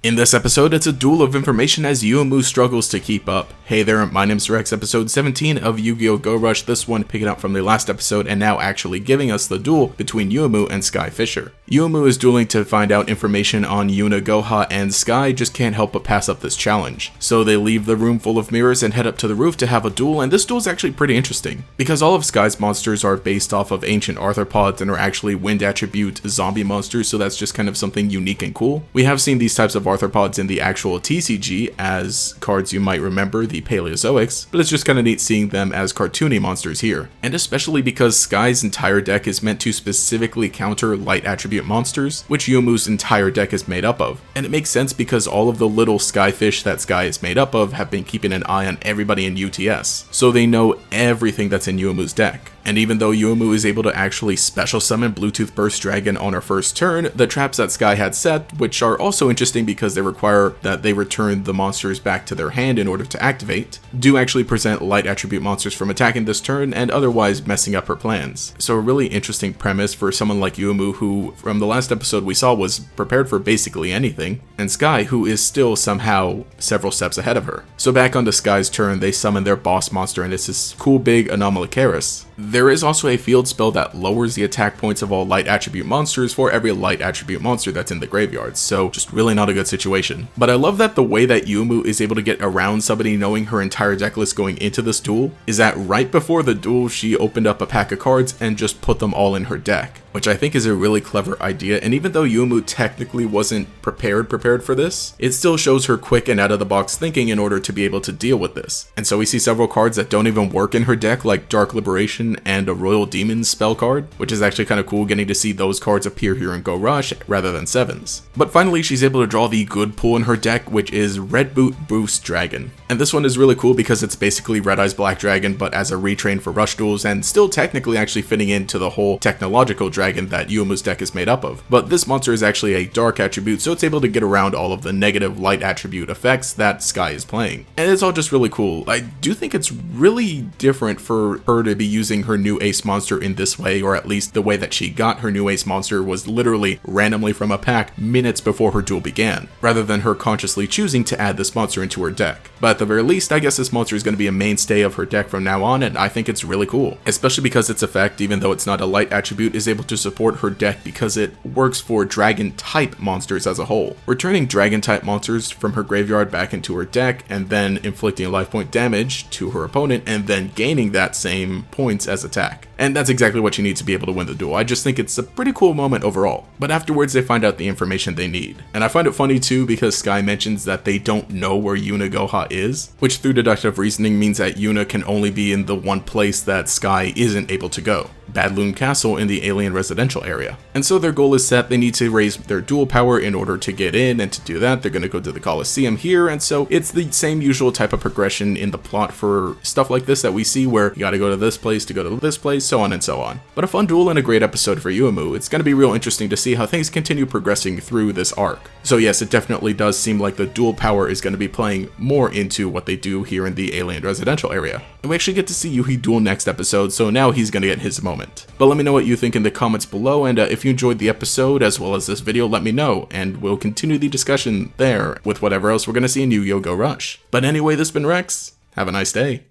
In this episode, it's a duel of information as Yuumu struggles to keep up. Hey there, my name's Rex, episode 17 of Yu-Gi-Oh! Go Rush, this one picking up from the last episode and now actually giving us the duel between Yuumu and Sky Fisher. Yuumu is dueling to find out information on Yuna Goha, and Sky just can't help but pass up this challenge. So they leave the room full of mirrors and head up to the roof to have a duel, and this duel is actually pretty interesting, because all of Sky's monsters are based off of ancient arthropods and are actually wind attribute zombie monsters, so that's just kind of something unique and cool. We have seen these types of arthropods in the actual TCG as cards you might remember, the Paleozoics, but it's just kind of neat seeing them as cartoony monsters here. And especially because Sky's entire deck is meant to specifically counter light attribute monsters, which Yuumu's entire deck is made up of. And it makes sense because all of the little Skyfish that Sky is made up of have been keeping an eye on everybody in UTS, so they know everything that's in Yuumu's deck. And even though Yuumu is able to actually special summon Bluetooth Burst Dragon on her first turn, the traps that Sky had set, which are also interesting because they require that they return the monsters back to their hand in order to activate, do actually present light attribute monsters from attacking this turn and otherwise messing up her plans. So a really interesting premise for someone like Yuumu, who from the last episode we saw was prepared for basically anything, and Sky, who is still somehow several steps ahead of her. So back onto Sky's turn, they summon their boss monster, and it's this cool big Anomalocaris. There is also a field spell that lowers the attack points of all light attribute monsters for every light attribute monster that's in the graveyard, so just really not a good situation. But I love that the way that Yuumu is able to get around somebody knowing her entire deck list going into this duel is that right before the duel she opened up a pack of cards and just put them all in her deck, which I think is a really clever idea. And even though Yuumu technically wasn't prepared for this, it still shows her quick and out of the box thinking in order to be able to deal with this. And so we see several cards that don't even work in her deck, like Dark Liberation and a Royal Demons spell card, which is actually kind of cool getting to see those cards appear here in Go Rush rather than sevens. But finally she's able to draw the good pull in her deck, which is Red Boot Boost Dragon. And this one is really cool because it's basically Red Eyes Black Dragon but as a retrain for rush duels, and still technically actually fitting into the whole technological dragon that Yuumu's deck is made up of. But this monster is actually a dark attribute, so it's able to get around all of the negative light attribute effects that Sky is playing. And it's all just really cool. I do think it's really different for her to be using her new ace monster in this way, or at least the way that she got her new ace monster was literally randomly from a pack minutes before her duel began, rather than her consciously choosing to add this monster into her deck. But at the very least, I guess this monster is going to be a mainstay of her deck from now on, and I think it's really cool, especially because its effect, even though it's not a light attribute, is able to support her deck because it works for dragon type monsters as a whole, returning dragon type monsters from her graveyard back into her deck and then inflicting life point damage to her opponent and then gaining that same points as attack. And that's exactly what you need to be able to win the duel. I just think it's a pretty cool moment overall. But afterwards they find out the information they need. And I find it funny too because Sky mentions that they don't know where Yuna Goha is, which through deductive reasoning means that Yuna can only be in the one place that Sky isn't able to go, Badloon Castle in the alien residential area. And so their goal is set. They need to raise their duel power in order to get in, and to do that they're going to go to the Coliseum here. And so it's the same usual type of progression in the plot for stuff like this that we see, where you got to go to this place to go to this place, so on and so on. But a fun duel and a great episode for Yuumu. It's going to be real interesting to see how things continue progressing through this arc. So yes, it definitely does seem like the duel power is going to be playing more into what they do here in the alien residential area. And we actually get to see Yuhi duel next episode, so now he's going to get his moment. But let me know what you think in the comments below, and if you enjoyed the episode as well as this video, let me know, and we'll continue the discussion there with whatever else we're going to see in Yu-Gi-Oh! Go Rush. But anyway, this has been Rex. Have a nice day.